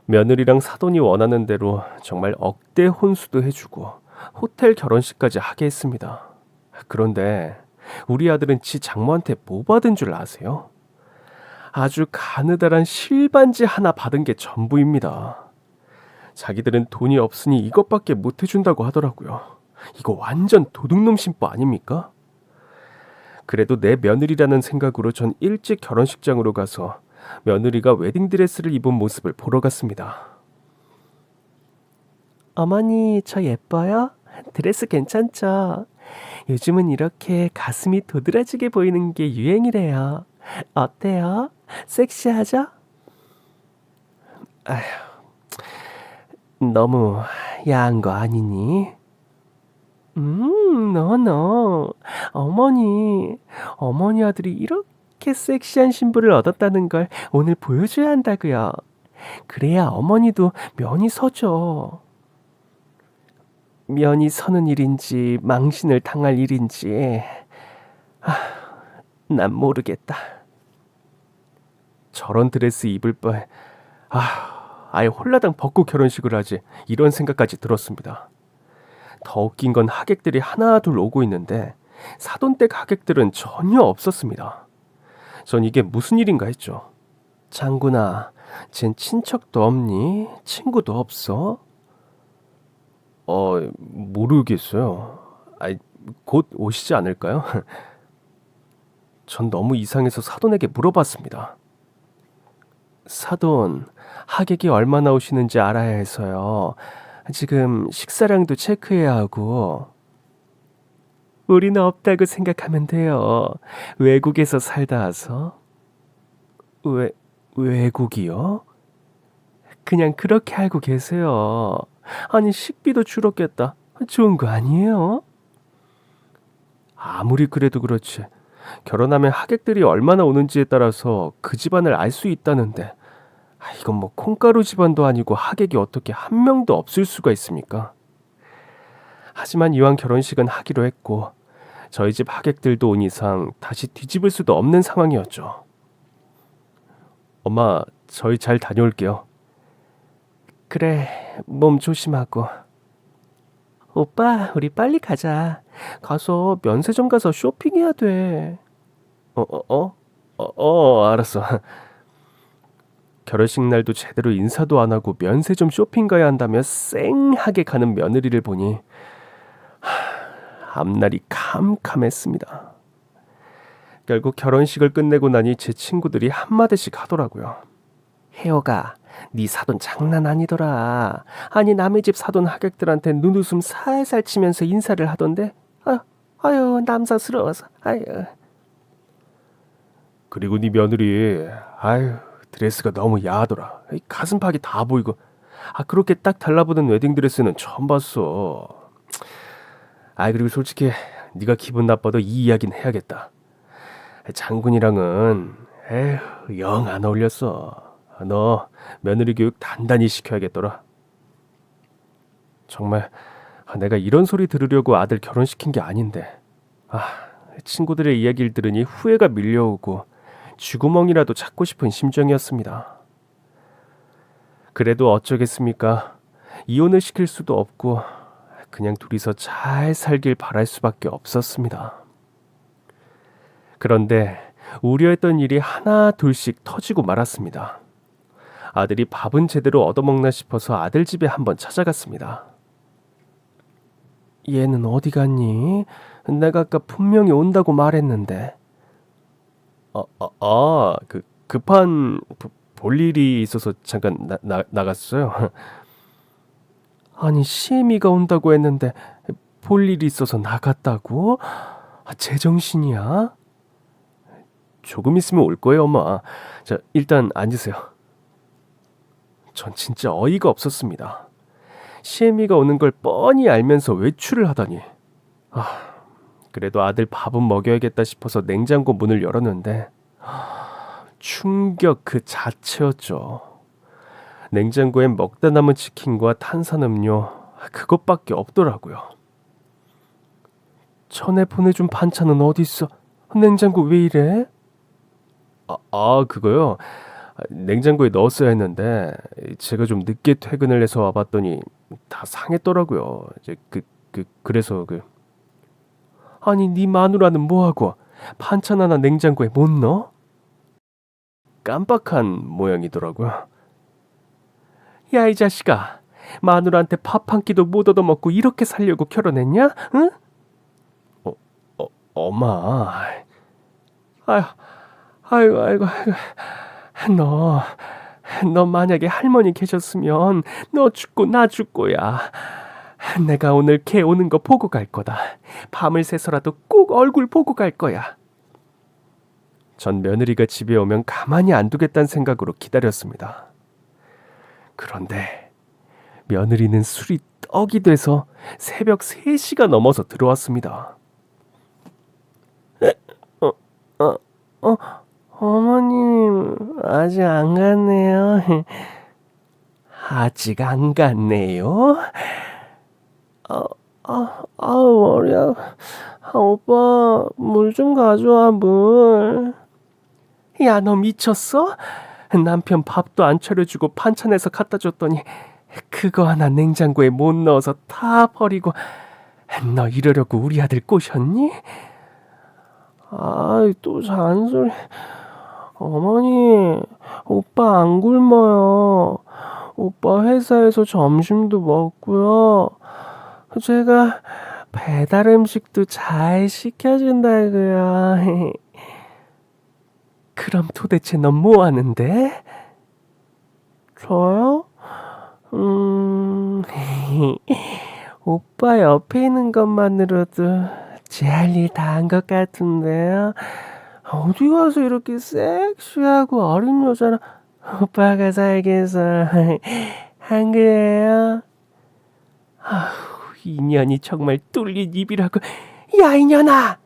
며느리랑 사돈이 원하는 대로 정말 억대 혼수도 해주고 호텔 결혼식까지 하게 했습니다. 그런데 우리 아들은 지 장모한테 뭐 받은 줄 아세요? 아주 가느다란 실반지 하나 받은 게 전부입니다. 자기들은 돈이 없으니 이것밖에 못 해준다고 하더라고요. 이거 완전 도둑놈 심보 아닙니까? 그래도 내 며느리라는 생각으로 전 일찍 결혼식장으로 가서 며느리가 웨딩드레스를 입은 모습을 보러 갔습니다. 어머니, 저 예뻐요? 드레스 괜찮죠? 요즘은 이렇게 가슴이 도드라지게 보이는 게 유행이래요. 어때요? 섹시하죠? 아휴, 너무 야한 거 아니니? 너. 어머니 아들이 이렇게 섹시한 신부를 얻었다는 걸 오늘 보여줘야 한다고요. 그래야 어머니도 면이 서죠. 면이 서는 일인지 망신을 당할 일인지 난 모르겠다. 저런 드레스 입을 바에 아예 홀라당 벗고 결혼식을 하지 이런 생각까지 들었습니다. 더 웃긴 건 하객들이 하나 둘 오고 있는데 사돈댁 하객들은 전혀 없었습니다. 전 이게 무슨 일인가 했죠. 장군아, 쟨 친척도 없니? 친구도 없어? 모르겠어요. 아이, 곧 오시지 않을까요? 전 너무 이상해서 사돈에게 물어봤습니다. 사돈, 하객이 얼마나 오시는지 알아야 해서요. 지금 식사량도 체크해야 하고. 우리는 없다고 생각하면 돼요. 외국에서 살다 와서. 왜, 외국이요? 그냥 그렇게 알고 계세요. 아니, 식비도 줄었겠다. 좋은 거 아니에요? 아무리 그래도 그렇지. 결혼하면 하객들이 얼마나 오는지에 따라서 그 집안을 알 수 있다는데. 이건 뭐 콩가루 집안도 아니고 하객이 어떻게 한 명도 없을 수가 있습니까? 하지만 이왕 결혼식은 하기로 했고 저희 집 하객들도 온 이상 다시 뒤집을 수도 없는 상황이었죠. 엄마, 저희 잘 다녀올게요. 그래, 몸 조심하고. 오빠, 우리 빨리 가자. 가서 면세점 가서 쇼핑해야 돼. 알았어. 결혼식 날도 제대로 인사도 안 하고 면세점 쇼핑 가야 한다며 쌩하게 가는 며느리를 보니 앞날이 캄캄했습니다. 결국 결혼식을 끝내고 나니 제 친구들이 한마디씩 하더라고요. 혜호가, 네 사돈 장난 아니더라. 아니 남의 집 사돈 하객들한테 눈웃음 살살 치면서 인사를 하던데. 아유 남사스러워서. 아유. 그리고 네 며느리, 아유 드레스가 너무 야하더라. 가슴팍이 다 보이고. 그렇게 딱 달라붙는 웨딩 드레스는 처음 봤어. 그리고 솔직히 네가 기분 나빠도 이 이야기는 해야겠다. 장군이랑은 에휴 영 안 어울렸어. 너 며느리 교육 단단히 시켜야겠더라. 정말 내가 이런 소리 들으려고 아들 결혼시킨 게 아닌데. 친구들의 이야기를 들으니 후회가 밀려오고 쥐구멍이라도 찾고 싶은 심정이었습니다. 그래도 어쩌겠습니까? 이혼을 시킬 수도 없고 그냥 둘이서 잘 살길 바랄 수밖에 없었습니다. 그런데 우려했던 일이 하나 둘씩 터지고 말았습니다. 아들이 밥은 제대로 얻어먹나 싶어서 아들 집에 한번 찾아갔습니다. 얘는 어디 갔니? 내가 아까 분명히 온다고 말했는데. 급한 볼 일이 있어서 잠깐 나갔어요. 아니 시애미가 온다고 했는데 볼 일이 있어서 나갔다고? 제정신이야? 조금 있으면 올 거예요, 엄마. 자, 일단 앉으세요. 전 진짜 어이가 없었습니다. 시애미가 오는 걸 뻔히 알면서 외출을 하다니. 그래도 아들 밥은 먹여야겠다 싶어서 냉장고 문을 열었는데 충격 그 자체였죠. 냉장고엔 먹다 남은 치킨과 탄산음료 그것밖에 없더라고요. 전에 보내준 반찬은 어디 있어? 냉장고 왜 이래? 그거요. 냉장고에 넣었어야 했는데 제가 좀 늦게 퇴근을 해서 와봤더니 다 상했더라고요. 이제 그래서 아니 네 마누라는 뭐하고 반찬 하나 냉장고에 못 넣어? 깜빡한 모양이더라고요. 야 이 자식아, 마누라한테 밥 한 끼도 못 얻어먹고 이렇게 살려고 결혼했냐? 응? 엄마. 아이고. 너 만약에 할머니 계셨으면 너 죽고 나 죽고야. 내가 오늘 걔 오는 거 보고 갈 거다. 밤을 새서라도 꼭 얼굴 보고 갈 거야. 전 며느리가 집에 오면 가만히 안 두겠다는 생각으로 기다렸습니다. 그런데 며느리는 술이 떡이 돼서 새벽 3시가 넘어서 들어왔습니다. 어머님 아직 안 갔네요. 아직 안 갔네요? 머리야. 오빠 물 좀 가져와 물. 야 너 미쳤어? 남편 밥도 안 차려주고 반찬해서 갖다 줬더니 그거 하나 냉장고에 못 넣어서 다 버리고 너 이러려고 우리 아들 꼬셨니? 또 잔소리. 어머니, 오빠 안 굶어요. 오빠 회사에서 점심도 먹고요. 제가 배달 음식도 잘 시켜준다고요. 그럼 도대체 넌 뭐 하는데? 저요? 오빠 옆에 있는 것만으로도 제 할 일 다 한 것 같은데요. 어디 가서 이렇게 섹시하고 어린 여자랑 오빠가 살겠어. 한 거예요? 아휴, 이년이 정말 뚫린 입이라고. 야, 이년아!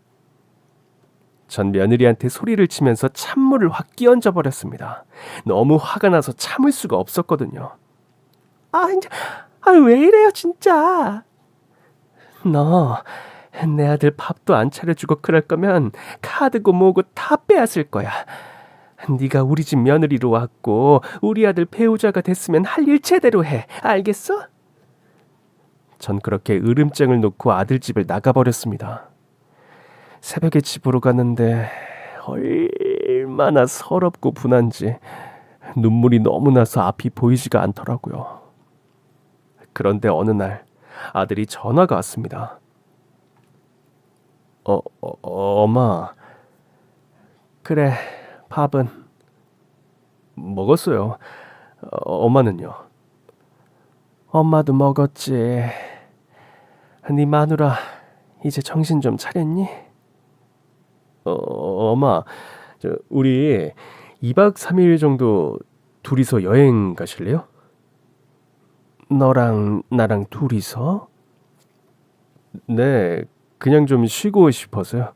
전 며느리한테 소리를 치면서 찬물을 확 끼얹어 버렸습니다. 너무 화가 나서 참을 수가 없었거든요. 이제, 왜 이래요, 진짜. 너, 내 아들 밥도 안 차려주고 그럴 거면 카드고 뭐고 다 빼앗을 거야. 네가 우리 집 며느리로 왔고 우리 아들 배우자가 됐으면 할 일 제대로 해. 알겠어? 전 그렇게 으름장을 놓고 아들 집을 나가버렸습니다. 새벽에 집으로 갔는데 얼마나 서럽고 분한지 눈물이 너무 나서 앞이 보이지가 않더라고요. 그런데 어느 날 아들이 전화가 왔습니다. 엄마. 그래, 밥은 먹었어요. 엄마는요? 엄마도 먹었지. 네 마누라 이제 정신 좀 차렸니? 엄마, 우리 2박 3일 정도 둘이서 여행 가실래요? 너랑 나랑 둘이서? 네, 그냥 좀 쉬고 싶어서요.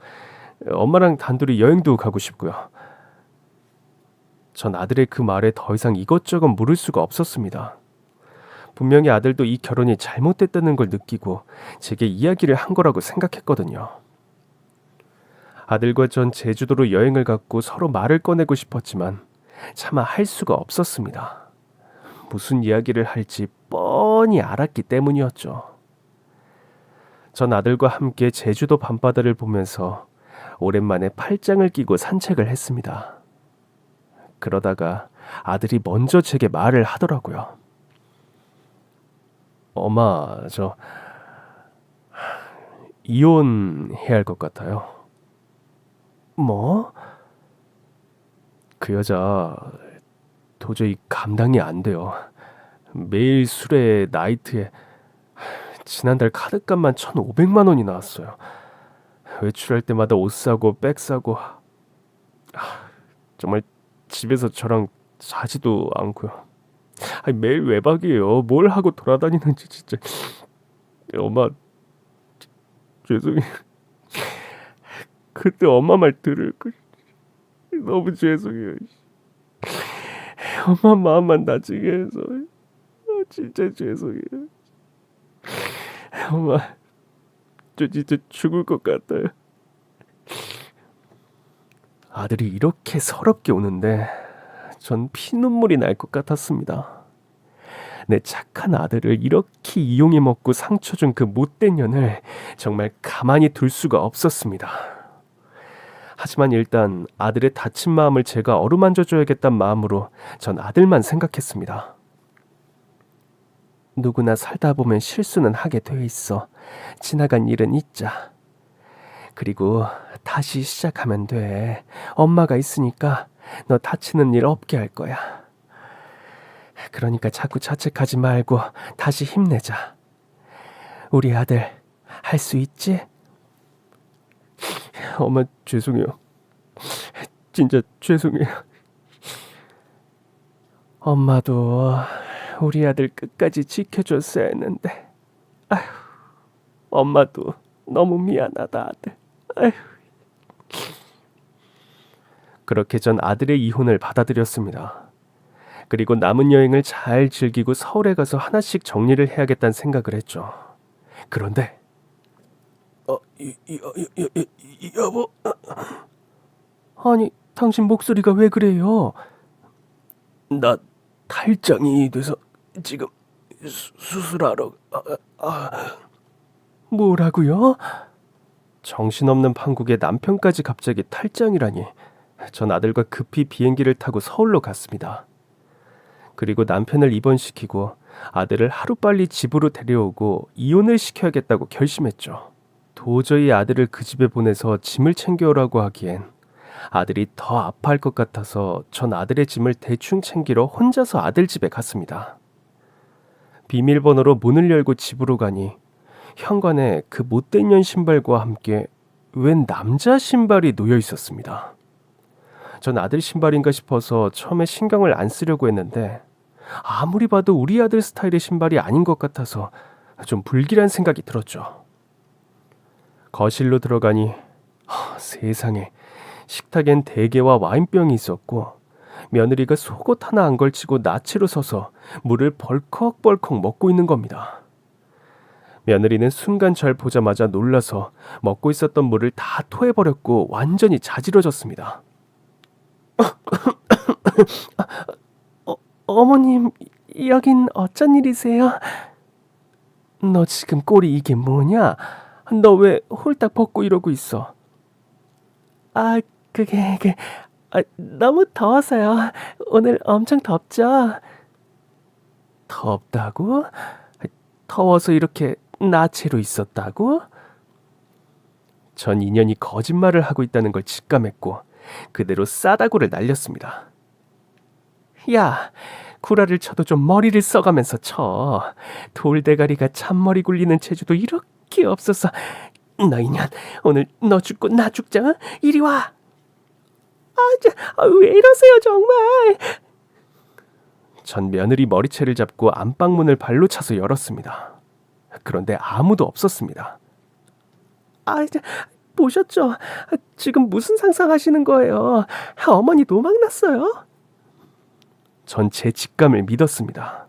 엄마랑 단둘이 여행도 가고 싶고요. 전 아들의 그 말에 더 이상 이것저것 물을 수가 없었습니다. 분명히 아들도 이 결혼이 잘못됐다는 걸 느끼고 제게 이야기를 한 거라고 생각했거든요. 아들과 전 제주도로 여행을 갔고 서로 말을 꺼내고 싶었지만 차마 할 수가 없었습니다. 무슨 이야기를 할지 뻔히 알았기 때문이었죠. 전 아들과 함께 제주도 밤바다를 보면서 오랜만에 팔짱을 끼고 산책을 했습니다. 그러다가 아들이 먼저 제게 말을 하더라고요. 엄마, 저 이혼해야 할 것 같아요. 뭐? 그 여자 도저히 감당이 안 돼요. 매일 술에 나이트에 지난달 카드값만 1,500만 원이 나왔어요. 외출할 때마다 옷 사고 백 사고 정말 집에서 저랑 자지도 않고요. 매일 외박이에요. 뭘 하고 돌아다니는지 진짜. 엄마 죄송해요. 그때 엄마 말 들을고 너무 죄송해요. 엄마 마음만 다치게 해서 진짜 죄송해요. 엄마 저 진짜 죽을 것 같아요. 아들이 이렇게 서럽게 우는데 전 피눈물이 날 것 같았습니다. 내 착한 아들을 이렇게 이용해 먹고 상처 준 그 못된 년을 정말 가만히 둘 수가 없었습니다. 하지만 일단 아들의 다친 마음을 제가 어루만져줘야겠다는 마음으로 전 아들만 생각했습니다. 누구나 살다 보면 실수는 하게 돼 있어. 지나간 일은 잊자. 그리고 다시 시작하면 돼. 엄마가 있으니까 너 다치는 일 없게 할 거야. 그러니까 자꾸 자책하지 말고 다시 힘내자. 우리 아들 할 수 있지? 엄마 죄송해요. 진짜 죄송해요. 엄마도 우리 아들 끝까지 지켜줬어야 했는데. 아휴, 엄마도 너무 미안하다 아들. 아휴. 그렇게 전 아들의 이혼을 받아들였습니다. 그리고 남은 여행을 잘 즐기고 서울에 가서 하나씩 정리를 해야겠다는 생각을 했죠. 그런데 여보. 아니, 당신 목소리가 왜 그래요? 나 탈장이 돼서 지금 수술하러. 뭐라고요? 정신없는 판국에 남편까지 갑자기 탈장이라니. 전 아들과 급히 비행기를 타고 서울로 갔습니다. 그리고 남편을 입원시키고 아들을 하루빨리 집으로 데려오고 이혼을 시켜야겠다고 결심했죠. 도저히 아들을 그 집에 보내서 짐을 챙겨오라고 하기엔 아들이 더 아파할 것 같아서 전 아들의 짐을 대충 챙기러 혼자서 아들 집에 갔습니다. 비밀번호로 문을 열고 집으로 가니 현관에 그 못된 년 신발과 함께 웬 남자 신발이 놓여 있었습니다. 전 아들 신발인가 싶어서 처음에 신경을 안 쓰려고 했는데 아무리 봐도 우리 아들 스타일의 신발이 아닌 것 같아서 좀 불길한 생각이 들었죠. 거실로 들어가니 세상에, 식탁엔 대게와 와인병이 있었고 며느리가 속옷 하나 안 걸치고 나치로 서서 물을 벌컥벌컥 먹고 있는 겁니다. 며느리는 순간 절 보자마자 놀라서 먹고 있었던 물을 다 토해버렸고 완전히 자지러졌습니다. 어머님, 여긴 어쩐 일이세요? 너 지금 꼴이 이게 뭐냐? 너 왜 홀딱 벗고 이러고 있어? 그게 너무 더워서요. 오늘 엄청 덥죠? 덥다고? 더워서 이렇게 나체로 있었다고? 전 인연이 거짓말을 하고 있다는 걸 직감했고 그대로 싸다구를 날렸습니다. 야, 구라를 쳐도 좀 머리를 써가면서 쳐. 돌대가리가 참머리 굴리는 재주도 이렇게 없어서. 너 인연, 오늘 너 죽고 나 죽자. 이리 와. 왜 이러세요 정말. 전 며느리 머리채를 잡고 안방문을 발로 차서 열었습니다. 그런데 아무도 없었습니다. 보셨죠? 지금 무슨 상상하시는 거예요? 어머니 도망났어요? 전 제 직감을 믿었습니다.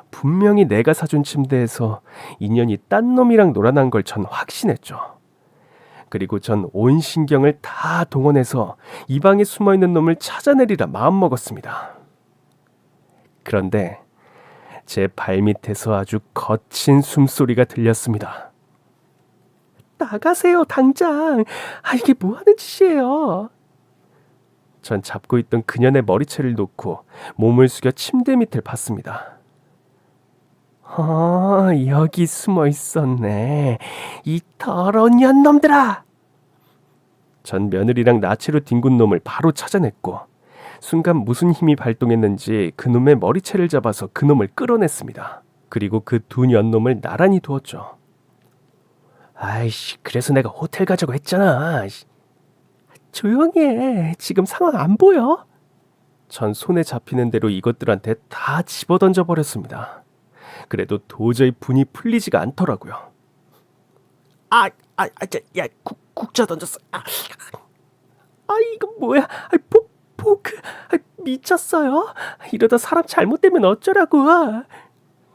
분명히 내가 사준 침대에서 인연이 딴 놈이랑 놀아난 걸 전 확신했죠. 그리고 전 온 신경을 다 동원해서 이 방에 숨어있는 놈을 찾아내리라 마음먹었습니다. 그런데 제 발밑에서 아주 거친 숨소리가 들렸습니다. 나가세요 당장. 이게 뭐하는 짓이에요. 전 잡고 있던 그년의 머리채를 놓고 몸을 숙여 침대 밑을 봤습니다. 여기 숨어 있었네. 이 더러운 년놈들아. 전 며느리랑 나체로 뒹군 놈을 바로 찾아냈고 순간 무슨 힘이 발동했는지 그놈의 머리채를 잡아서 그놈을 끌어냈습니다. 그리고 그 두 년놈을 나란히 두었죠. 그래서 내가 호텔 가자고 했잖아. 조용히 해. 지금 상황 안 보여? 전 손에 잡히는 대로 이것들한테 다 집어던져 버렸습니다. 그래도 도저히 분이 풀리지가 않더라고요. 국자 던졌어. 이거 뭐야? 포크. 미쳤어요? 이러다 사람 잘못되면 어쩌라고?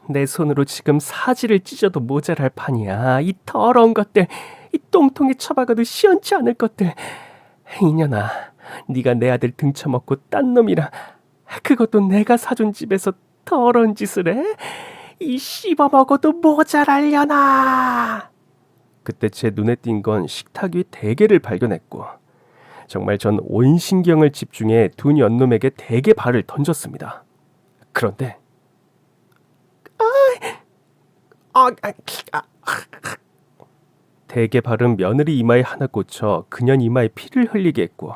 내 손으로 지금 사지를 찢어도 모자랄 판이야. 이 더러운 것들. 이 똥통에 처박아도 시원치 않을 것들. 이년아, 네가 내 아들 등쳐먹고 딴 놈이랑 그것도 내가 사준 집에서 더러운 짓을 해? 이 씹어먹어도 모자랄려나. 그때 제 눈에 띈 건 식탁 위 대게를 발견했고 정말 전 온 신경을 집중해 두 년놈에게 대게 발을 던졌습니다. 그런데 대게 발은 며느리 이마에 하나 꽂혀 그년 이마에 피를 흘리게 했고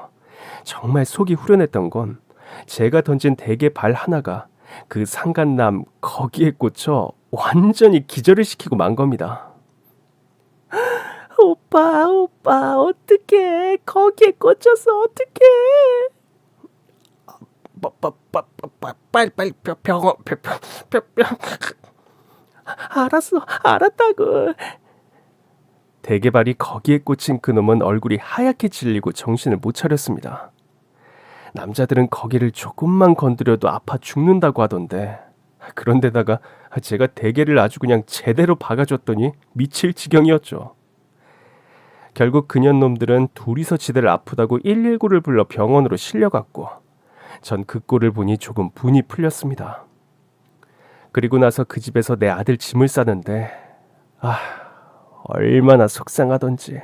정말 속이 후련했던 건 제가 던진 대게 발 하나가 그 상간남 거기에 꽂혀 완전히 기절을 시키고 만 겁니다. 오빠 어떡해. 거기에 꽂혀서 어떡해. 빨리 병원. 알았다고. 대게발이 거기에 꽂힌 그놈은 얼굴이 하얗게 질리고 정신을 못 차렸습니다. 남자들은 거기를 조금만 건드려도 아파 죽는다고 하던데 그런데다가 제가 대게를 아주 그냥 제대로 박아줬더니 미칠 지경이었죠. 결국 그년 놈들은 둘이서 지들 아프다고 119를 불러 병원으로 실려갔고 전 그 꼴을 보니 조금 분이 풀렸습니다. 그리고 나서 그 집에서 내 아들 짐을 싸는데 얼마나 속상하던지.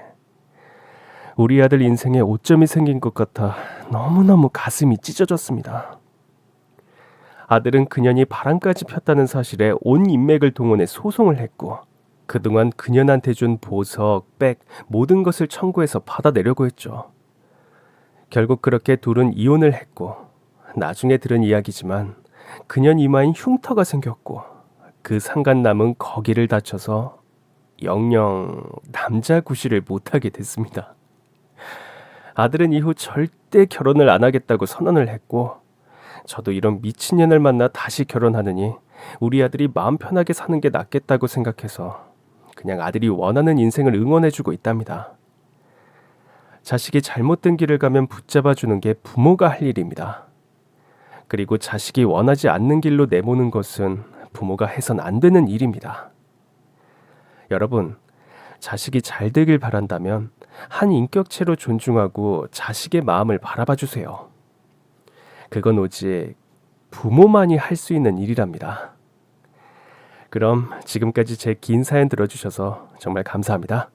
우리 아들 인생에 오점이 생긴 것 같아 너무너무 가슴이 찢어졌습니다. 아들은 그년이 바람까지 폈다는 사실에 온 인맥을 동원해 소송을 했고 그동안 그년한테 준 보석, 백, 모든 것을 청구해서 받아내려고 했죠. 결국 그렇게 둘은 이혼을 했고 나중에 들은 이야기지만 그년 이마엔 흉터가 생겼고 그 상간남은 거기를 다쳐서 영영 남자 구실을 못하게 됐습니다. 아들은 이후 절대 결혼을 안 하겠다고 선언을 했고 저도 이런 미친년을 만나 다시 결혼하느니 우리 아들이 마음 편하게 사는 게 낫겠다고 생각해서 그냥 아들이 원하는 인생을 응원해주고 있답니다. 자식이 잘못된 길을 가면 붙잡아주는 게 부모가 할 일입니다. 그리고 자식이 원하지 않는 길로 내모는 것은 부모가 해선 안 되는 일입니다. 여러분, 자식이 잘 되길 바란다면 한 인격체로 존중하고 자식의 마음을 바라봐 주세요. 그건 오직 부모만이 할 수 있는 일이랍니다. 그럼 지금까지 제 긴 사연 들어주셔서 정말 감사합니다.